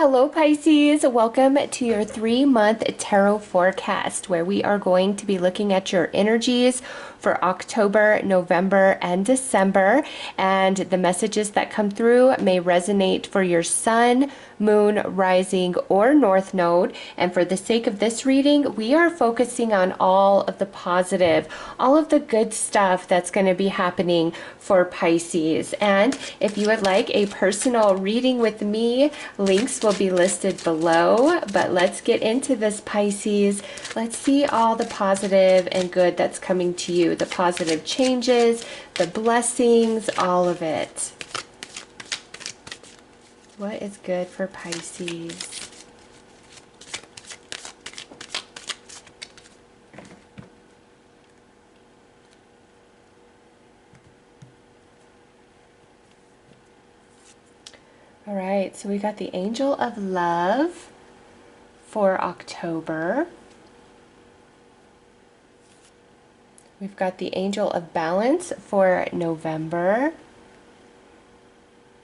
Hello Pisces, welcome to your 3-month tarot forecast where we are going to be looking at your energies for October, November, and December. And the messages that come through may resonate for your sun, moon, rising, or north node. And for the sake of this reading, we are focusing on all of the positive, all of the good stuff that's going to be happening for Pisces. And if you would like a personal reading with me, links will be listed below. But let's get into this, Pisces. Let's see all the positive and good that's coming to you, the positive changes, the blessings, all of it. What is good for Pisces? All right, so we got the Angel of Love for October. We've got the Angel of Balance for November.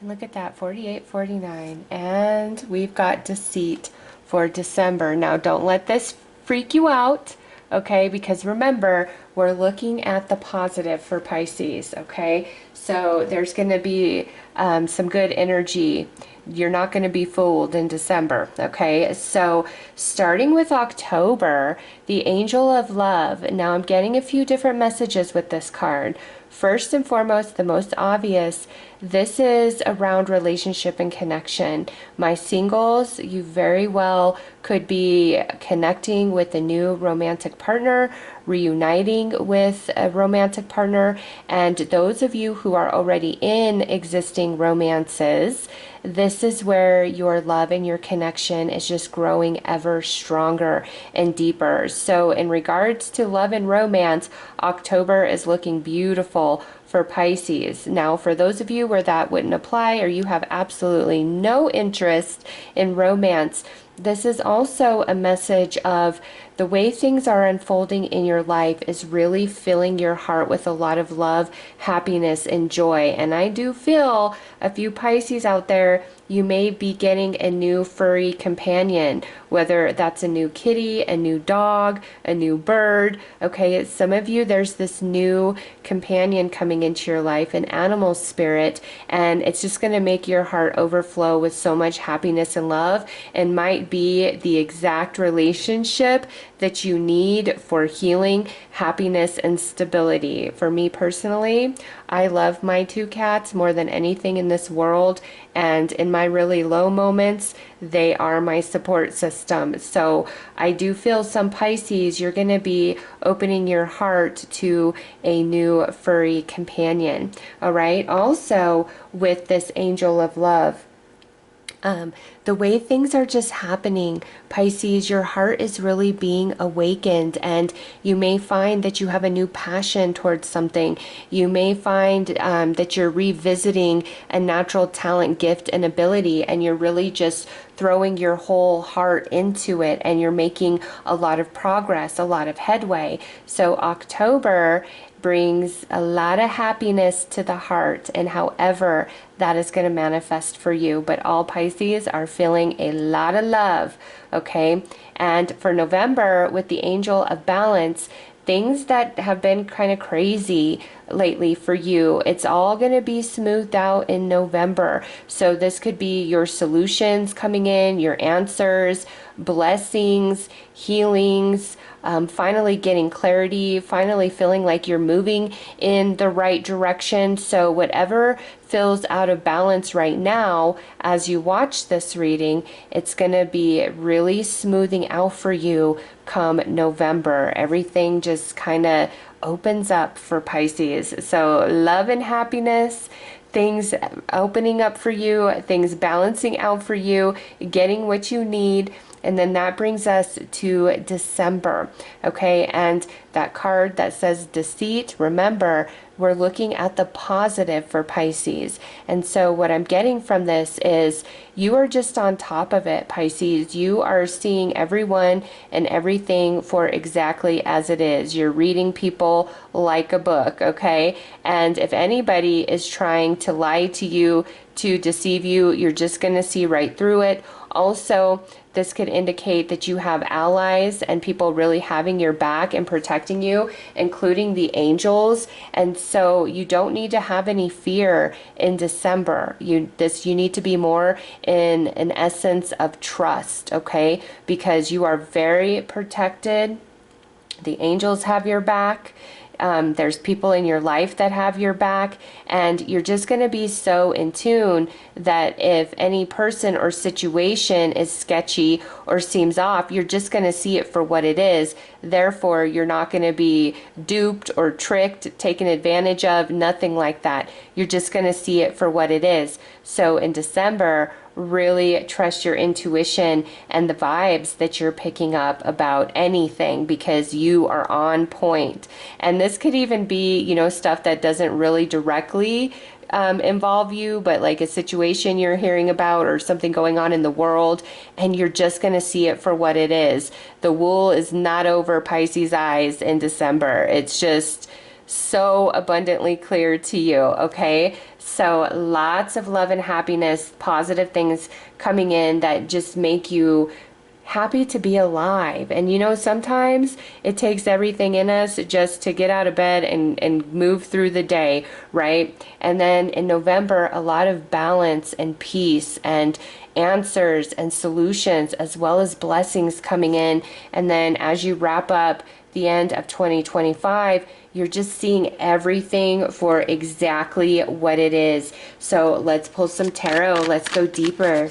And look at that, 48, 49. And we've got Deceit for December. Now, don't let this freak you out, okay? Because remember, we're looking at the positive for Pisces, okay? So there's going to be some good energy. You're not going to be fooled in December, okay? So starting with October, the Angel of Love. Now I'm getting a few different messages with this card. First and foremost, the most obvious, this is around relationship and connection. My singles, you very well could be connecting with a new romantic partner, reuniting with a romantic partner, and those of you who are already in existing romances, this is where your love and your connection is just growing ever stronger and deeper. So in regards to love and romance, October is looking beautiful for Pisces. Now, for those of you where that wouldn't apply or you have absolutely no interest in romance, this is also a message of the way things are unfolding in your life is really filling your heart with a lot of love, happiness, and joy. And I do feel a few Pisces out there, you may be getting a new furry companion, whether that's a new kitty, a new dog, a new bird. Okay, some of you, there's this new companion coming into your life, an animal spirit, and it's just going to make your heart overflow with so much happiness and love, and might be the exact relationship that you need for healing, happiness, and stability. For me personally, I love my 2 cats more than anything in this world, and in my really low moments, they are my support system. So I do feel some Pisces, you're going to be opening your heart to a new furry companion. All right. Also, with this Angel of Love, the way things are just happening, Pisces, your heart is really being awakened, and you may find that you have a new passion towards something. You may find that you're revisiting a natural talent, gift, and ability, and you're really just throwing your whole heart into it, and you're making a lot of progress, a lot of headway. So October brings a lot of happiness to the heart, and however that is going to manifest for you. But all Pisces are feeling a lot of love, okay? And for November, with the Angel of Balance, things that have been kind of crazy lately for you, it's all going to be smoothed out in November. So this could be your solutions coming in, your answers, blessings, healings, finally getting clarity, finally feeling like you're moving in the right direction. So whatever feels out of balance right now, as you watch this reading, it's going to be really smoothing out for you come November. Everything just kind of opens up for Pisces. So love and happiness, things opening up for you, things balancing out for you, getting what you need. And then that brings us to December, okay? And that card that says Deceit, remember, we're looking at the positive for Pisces. And so what I'm getting from this is you are just on top of it, Pisces. You are seeing everyone and everything for exactly as it is. You're reading people like a book, okay? And if anybody is trying to lie to you, to deceive you. You're just going to see right through it. Also, this could indicate that you have allies and people really having your back and protecting you, including the angels. And so you don't need to have any fear in December. You need to be more in an essence of trust, okay? Because you are very protected. The angels have your back. There's people in your life that have your back, and you're just going to be so in tune that if any person or situation is sketchy or seems off, you're just going to see it for what it is. Therefore, you're not going to be duped or tricked, taken advantage of, nothing like that. You're just going to see it for what it is. So in December, really trust your intuition and the vibes that you're picking up about anything, because you are on point. And this could even be, you know, stuff that doesn't really directly involve you, but like a situation you're hearing about or something going on in the world, and you're just going to see it for what it is. The wool is not over Pisces' eyes in December. It's just so abundantly clear to you, okay? So lots of love and happiness, positive things coming in that just make you happy to be alive. And you know, sometimes it takes everything in us just to get out of bed and move through the day, right? And then in November, a lot of balance and peace and answers and solutions, as well as blessings coming in. And then as you wrap up the end of 2025, you're just seeing everything for exactly what it is. So let's pull some tarot. Let's go deeper.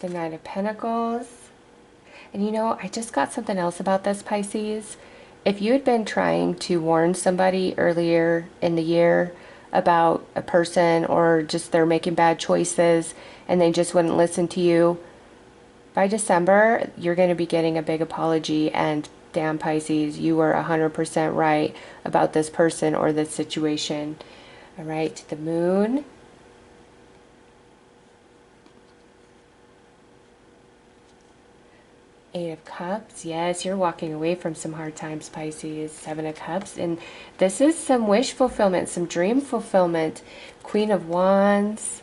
The Knight of Pentacles. And you know, I just got something else about this, Pisces. If you had been trying to warn somebody earlier in the year about a person, or just they're making bad choices and they just wouldn't listen to you, by December, you're going to be getting a big apology. And damn, Pisces, you were 100% right about this person or this situation. All right, the Moon. Eight of Cups. Yes, you're walking away from some hard times, Pisces. Seven of Cups. And this is some wish fulfillment, some dream fulfillment. Queen of Wands.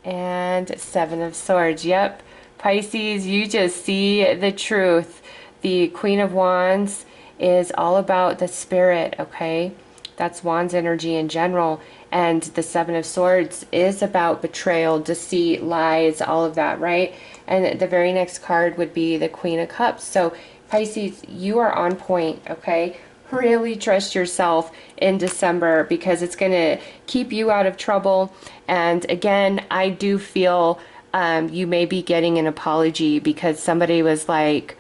And Seven of Swords. Yep. Pisces, you just see the truth. The Queen of Wands is all about the spirit, okay? That's Wands energy in general. And the Seven of Swords is about betrayal, deceit, lies, all of that, right? And the very next card would be the Queen of Cups. So Pisces, you are on point, okay? Really trust yourself in December, because it's going to keep you out of trouble. And again, I do feel you may be getting an apology because somebody was like,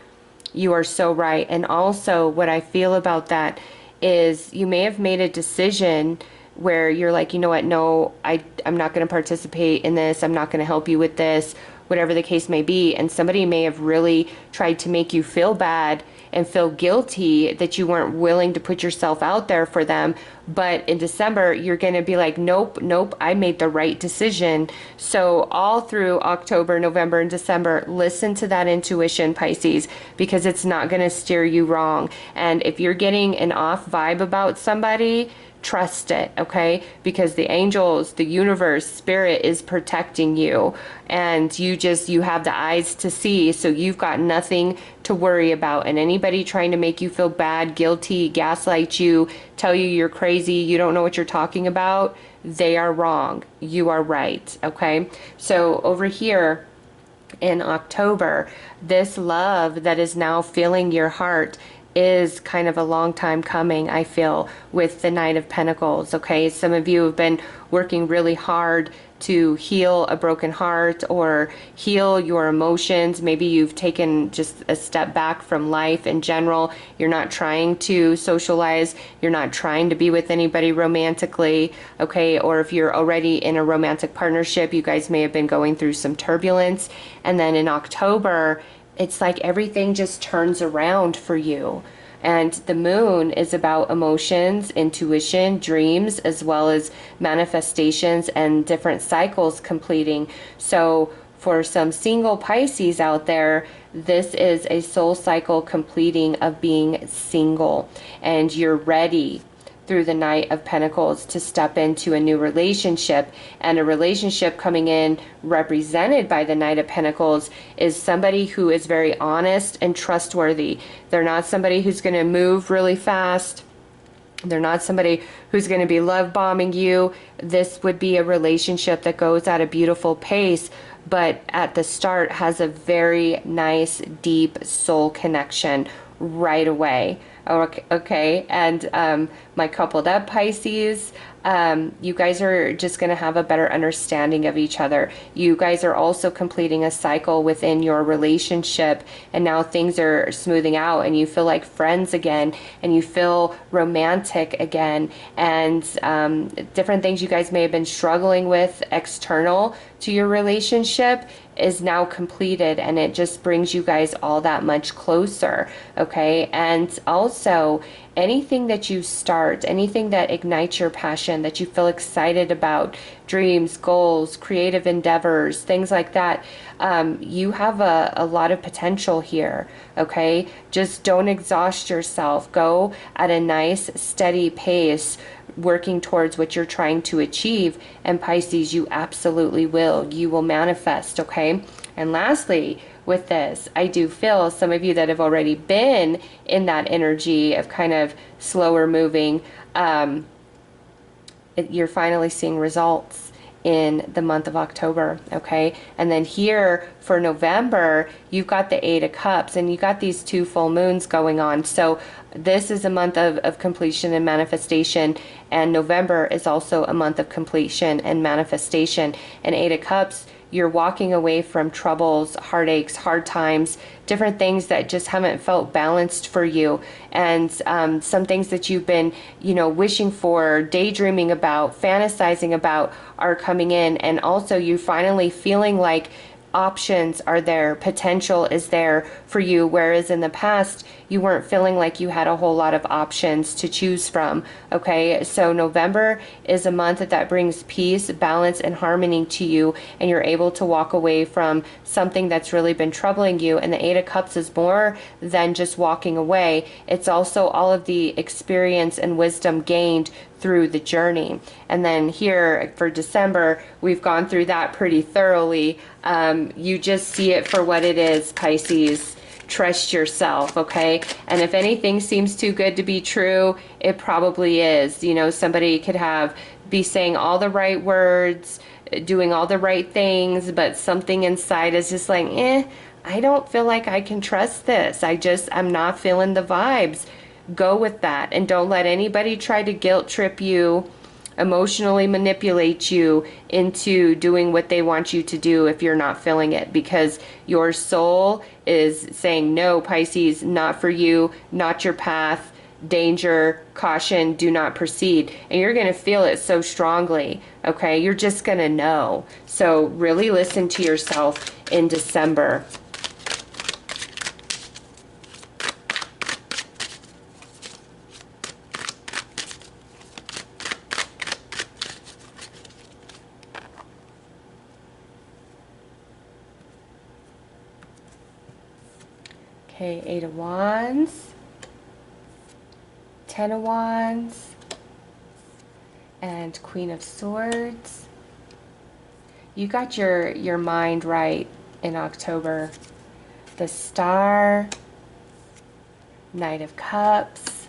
you are so right. And also what I feel about that is you may have made a decision where you're like, you know what, no, I'm not going to participate in this. I'm not going to help you with this, whatever the case may be. And somebody may have really tried to make you feel bad and feel guilty that you weren't willing to put yourself out there for them. But in December, you're going to be like, nope, nope, I made the right decision. So all through October, November, and December, listen to that intuition, Pisces, because it's not going to steer you wrong. And if you're getting an off vibe about somebody, trust it, okay? Because the angels, the universe, spirit is protecting you, and you have the eyes to see, so you've got nothing to worry about. And anybody trying to make you feel bad, guilty, gaslight you, tell you you're crazy, you don't know what you're talking about, they are wrong. You are right, okay? So over here in October, this love that is now filling your heart is kind of a long time coming, I feel, with the Knight of Pentacles, okay? Some of you have been working really hard to heal a broken heart or heal your emotions. Maybe you've taken just a step back from life in general. You're not trying to socialize. You're not trying to be with anybody romantically, okay? Or if you're already in a romantic partnership, you guys may have been going through some turbulence. And then in October, it's like everything just turns around for you. And the moon is about emotions, intuition, dreams, as well as manifestations and different cycles completing. So for some single Pisces out there, this is a soul cycle completing of being single, and you're ready through the Knight of Pentacles to step into a new relationship. And a relationship coming in represented by the Knight of Pentacles is somebody who is very honest and trustworthy. They're not somebody who's going to move really fast. They're not somebody who's going to be love bombing you. This would be a relationship that goes at a beautiful pace, but at the start has a very nice, deep soul connection right away. Okay, and my coupled up Pisces, you guys are just going to have a better understanding of each other. You guys are also completing a cycle within your relationship, and now things are smoothing out and you feel like friends again, and you feel romantic again, and different things you guys may have been struggling with external to your relationship is now completed, and it just brings you guys all that much closer. Okay, and also anything that you start, anything that ignites your passion, that you feel excited about, dreams, goals, creative endeavors, things like that, you have a lot of potential here. Okay, just don't exhaust yourself. Go at a nice steady pace, working towards what you're trying to achieve, and Pisces, you absolutely will. You will manifest. Okay, and lastly, with this, I do feel some of you that have already been in that energy of kind of slower moving, you're finally seeing results in the month of October. Okay, and then here for November, you've got the Eight of Cups, and you got these two full moons going on. So this is a month of completion and manifestation, and November is also a month of completion and manifestation. And Eight of Cups, you're walking away from troubles, heartaches, hard times, different things that just haven't felt balanced for you, and some things that you've been, wishing for, daydreaming about, fantasizing about are coming in, and also you finally feeling like options are there, potential is there for you, whereas in the past you weren't feeling like you had a whole lot of options to choose from. Okay, so November is a month that brings peace, balance, and harmony to you, and you're able to walk away from something that's really been troubling you. And the Eight of Cups is more than just walking away. It's also all of the experience and wisdom gained through the journey. And then here for December, we've gone through that pretty thoroughly. You just see it for what it is, Pisces. Trust yourself, okay? And if anything seems too good to be true, it probably is. Somebody could be saying all the right words, doing all the right things, but something inside is just like, I don't feel like I can trust this. I'm not feeling the vibes. Go with that, and don't let anybody try to guilt trip you, emotionally manipulate you into doing what they want you to do if you're not feeling it, because your soul is saying, no, Pisces, not for you, not your path, danger, caution, do not proceed. And you're going to feel it so strongly. Okay, you're just going to know. So really listen to yourself in December. Okay, Eight of Wands, Ten of Wands, and Queen of Swords. You got your mind right in October. The Star, Knight of Cups,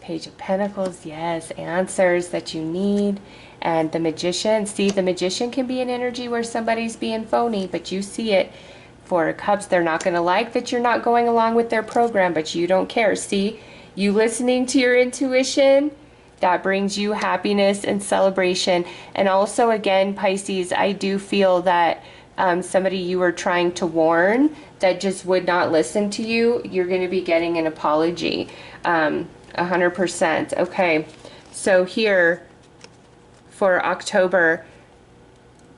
Page of Pentacles, yes, answers that you need. And the Magician. See, the Magician can be an energy where somebody's being phony, but you see it. Four of Cups, they're not going to like that you're not going along with their program, but you don't care. See, you listening to your intuition, that brings you happiness and celebration. And also, again, Pisces, I do feel that somebody you were trying to warn that just would not listen to you, you're going to be getting an apology. 100%. Okay, so here for October,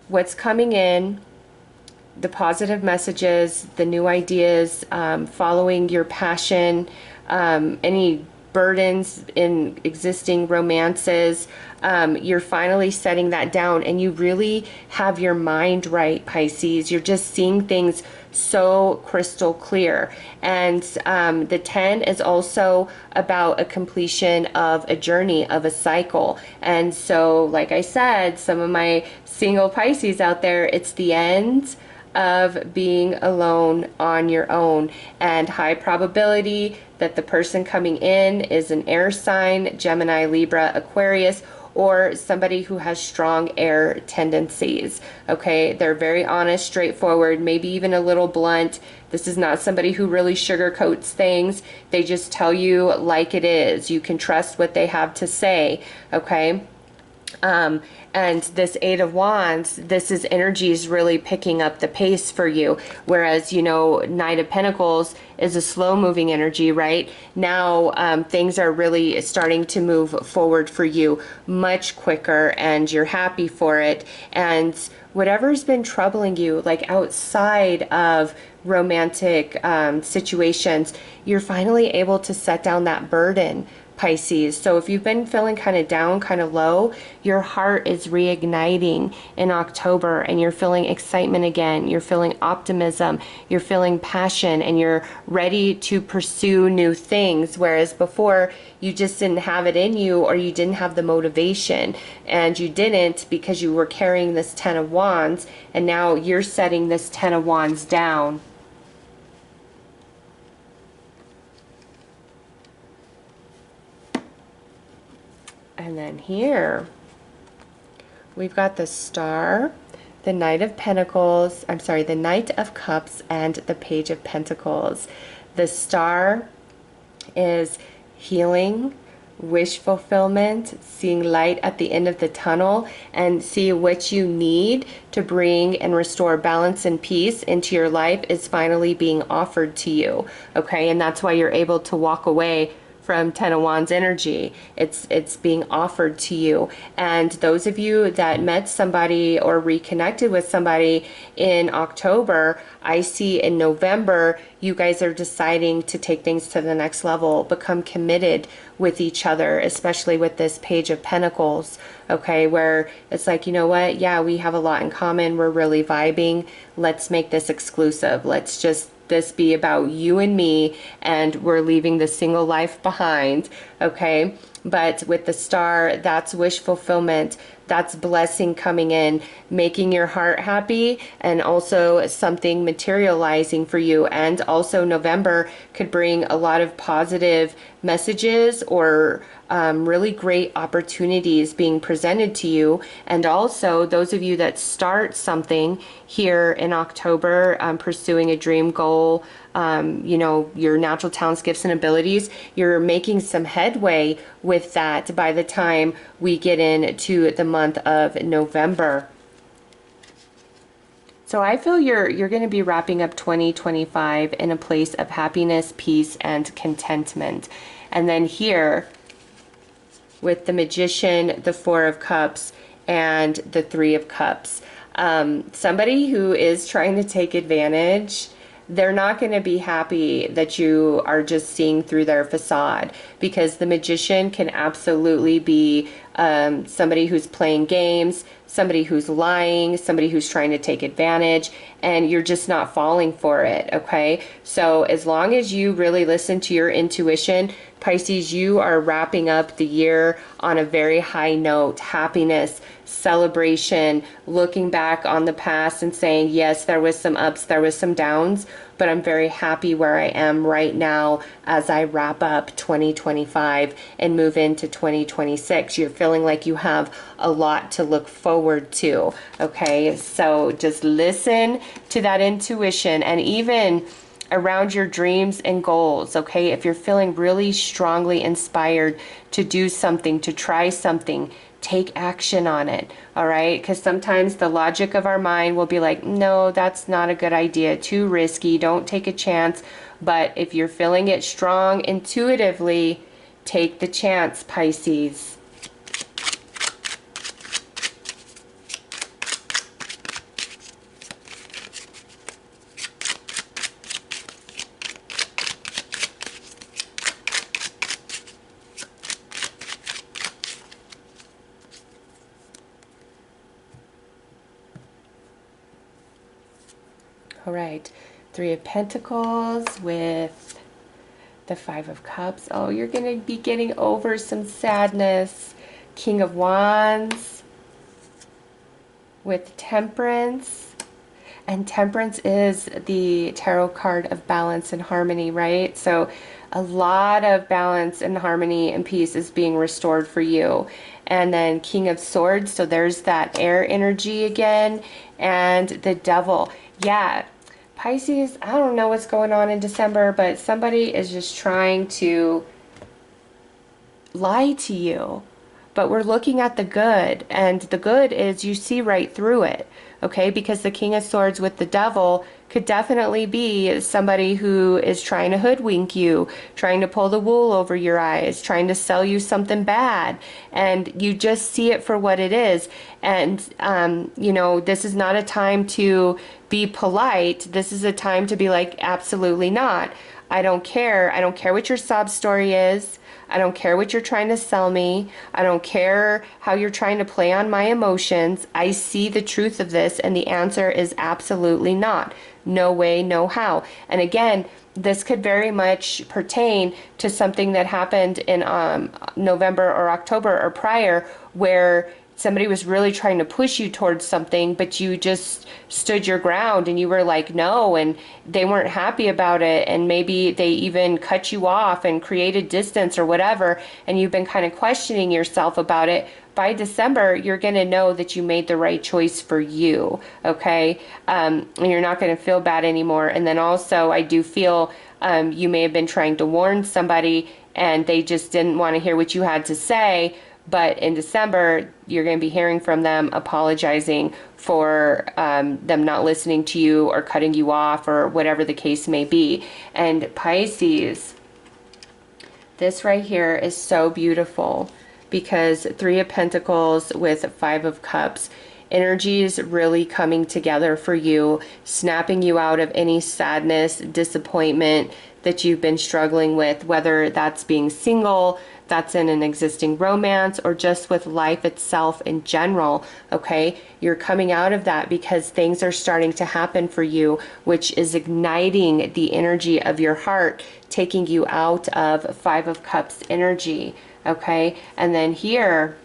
what's coming in, the positive messages, the new ideas, following your passion, any burdens in existing romances. You're finally setting that down, and you really have your mind right, Pisces. You're just seeing things so crystal clear. And the 10 is also about a completion of a journey, of a cycle. And so, like I said, some of my single Pisces out there, it's the end of being alone on your own, and high probability that the person coming in is an air sign, Gemini, Libra, Aquarius, or somebody who has strong air tendencies. Okay, they're very honest, straightforward, maybe even a little blunt. This is not somebody who really sugarcoats things. They just tell you like it is. You can trust what they have to say. Okay. And this Eight of Wands, this is energies really picking up the pace for you. Whereas, you know, Knight of Pentacles is a slow moving energy, right? Now, things are really starting to move forward for you much quicker, and you're happy for it. And whatever's been troubling you, like outside of romantic situations, you're finally able to set down that burden, Pisces. So if you've been feeling kind of down, kind of low, your heart is reigniting in October, and you're feeling excitement again. You're feeling optimism, you're feeling passion, and you're ready to pursue new things. Whereas before, you just didn't have it in you, or you didn't have the motivation, and you didn't because you were carrying this 10 of Wands, and now you're setting this 10 of Wands down. And then here, we've got the Star, the Knight of Pentacles, I'm sorry, the Knight of Cups, and the Page of Pentacles. The Star is healing, wish fulfillment, seeing light at the end of the tunnel, and see what you need to bring and restore balance and peace into your life is finally being offered to you. Okay, and that's why you're able to walk away from 10 of Wands energy. It's being offered to you. And those of you that met somebody or reconnected with somebody in October, I see in November, you guys are deciding to take things to the next level, become committed with each other, especially with this Page of Pentacles, okay, where it's like, you know what, yeah, we have a lot in common, we're really vibing, let's make this exclusive, let's just this be about you and me, and we're leaving the single life behind, okay? But with the Star, that's wish fulfillment, that's blessing coming in, making your heart happy, and also something materializing for you. And also November could bring a lot of positive messages or really great opportunities being presented to you. And also those of you that start something here in October, pursuing a dream goal, you know, your natural talents, gifts, and abilities, you're making some headway with that by the time we get into the month of November. So I feel you're going to be wrapping up 2025 in a place of happiness, peace, and contentment. And then here, with the Magician, the Four of Cups, and the Three of Cups, somebody who is trying to take advantage, they're not going to be happy that you are just seeing through their facade, because the Magician can absolutely be somebody who's playing games, somebody who's lying, somebody who's trying to take advantage, and you're just not falling for it, okay? So as long as you really listen to your intuition, Pisces, you are wrapping up the year on a very high note, happiness, celebration, looking back on the past and saying, yes, there was some ups, there was some downs, but I'm very happy where I am right now as I wrap up 2025 and move into 2026. You're feeling like you have a lot to look forward to, okay? So just listen to that intuition, and even around your dreams and goals, okay? If you're feeling really strongly inspired to do something, to try something, take action on it, all right? Because sometimes the logic of our mind will be like, no, that's not a good idea, too risky, don't take a chance. But if you're feeling it strong intuitively, take the chance, Pisces. All right, Three of Pentacles with the Five of Cups. Oh, you're going to be getting over some sadness. King of Wands with Temperance. And Temperance is the tarot card of balance and harmony, right? So a lot of balance and harmony and peace is being restored for you. And then King of Swords, so there's that air energy again. And the Devil. Yeah, Pisces, I don't know what's going on in December, but somebody is just trying to lie to you. But we're looking at the good, and the good is you see right through it, okay? Because the King of Swords with the Devil could definitely be somebody who is trying to hoodwink you, trying to pull the wool over your eyes, trying to sell you something bad, and you just see it for what it is. And, you know, this is not a time to be polite. This is a time to be like, absolutely not. I don't care. I don't care what your sob story is. I don't care what you're trying to sell me. I don't care how you're trying to play on my emotions. I see the truth of this, and the answer is absolutely not. No way, no how. And again, this could very much pertain to something that happened in November or October or prior, where somebody was really trying to push you towards something, but you just stood your ground and you were like, no, and they weren't happy about it. And maybe they even cut you off and created distance or whatever. And you've been kind of questioning yourself about it. By December, you're going to know that you made the right choice for you. Okay. And you're not going to feel bad anymore. And then also I do feel, you may have been trying to warn somebody and they just didn't want to hear what you had to say. But in December, you're going to be hearing from them apologizing for them not listening to you or cutting you off or whatever the case may be. And Pisces, this right here is so beautiful because Three of Pentacles with Five of Cups. Energies really coming together for you, snapping you out of any sadness, disappointment that you've been struggling with, whether that's being single, that's in an existing romance, or just with life itself in general, okay? You're coming out of that because things are starting to happen for you, which is igniting the energy of your heart, taking you out of Five of Cups energy, okay? And then here,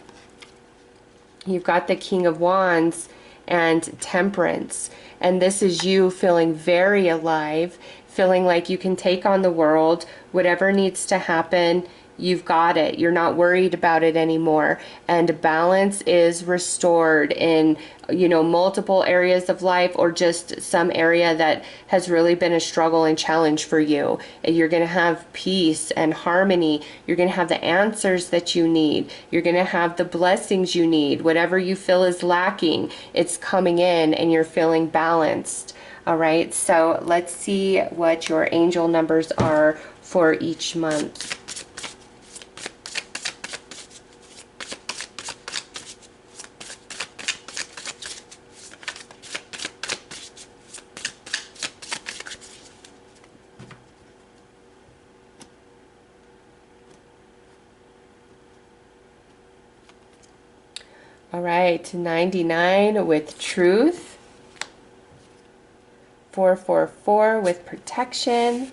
you've got the King of Wands and Temperance. And this is you feeling very alive, feeling like you can take on the world, whatever needs to happen, you've got it. You're not worried about it anymore. And balance is restored in, you know, multiple areas of life or just some area that has really been a struggle and challenge for you. You're going to have peace and harmony. You're going to have the answers that you need. You're going to have the blessings you need. Whatever you feel is lacking, it's coming in and you're feeling balanced. All right, so let's see what your angel numbers are for each month. All right, 99 with Truth, 444 with Protection,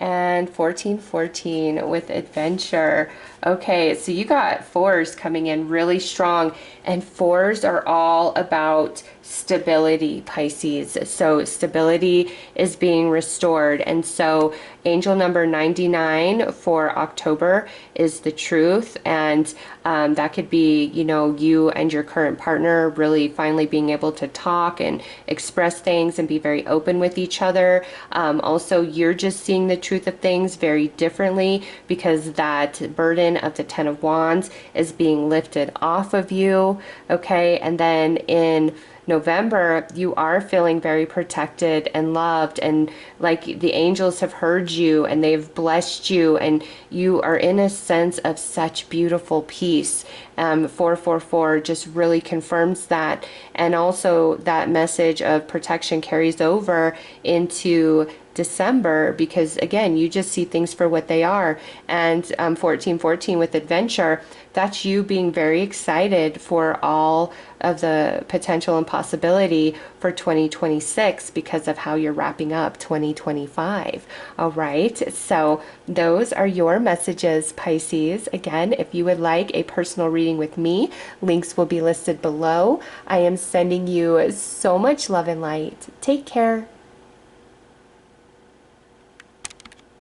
and 1414 with Adventure. Okay, so you got fours coming in really strong, and fours are all about stability, Pisces. So stability is being restored. And so angel number 99 for October is the Truth. And that could be, you know, you and your current partner really finally being able to talk and express things and be very open with each other. Also, you're just seeing the truth of things very differently because that burden of the Ten of Wands is being lifted off of you. Okay, and then in November, you are feeling very protected and loved, and like the angels have heard you and they've blessed you, and you are in a sense of such beautiful peace. 444 just really confirms that, and also that message of protection carries over into December because again you just see things for what they are. And 1414 with Adventure, that's you being very excited for all of the potential and possibility for 2026 because of how you're wrapping up 2025. All right, so those are your messages, Pisces. Again, if you would like a personal reading with me, links will be listed below. I am sending you so much love and light. Take care.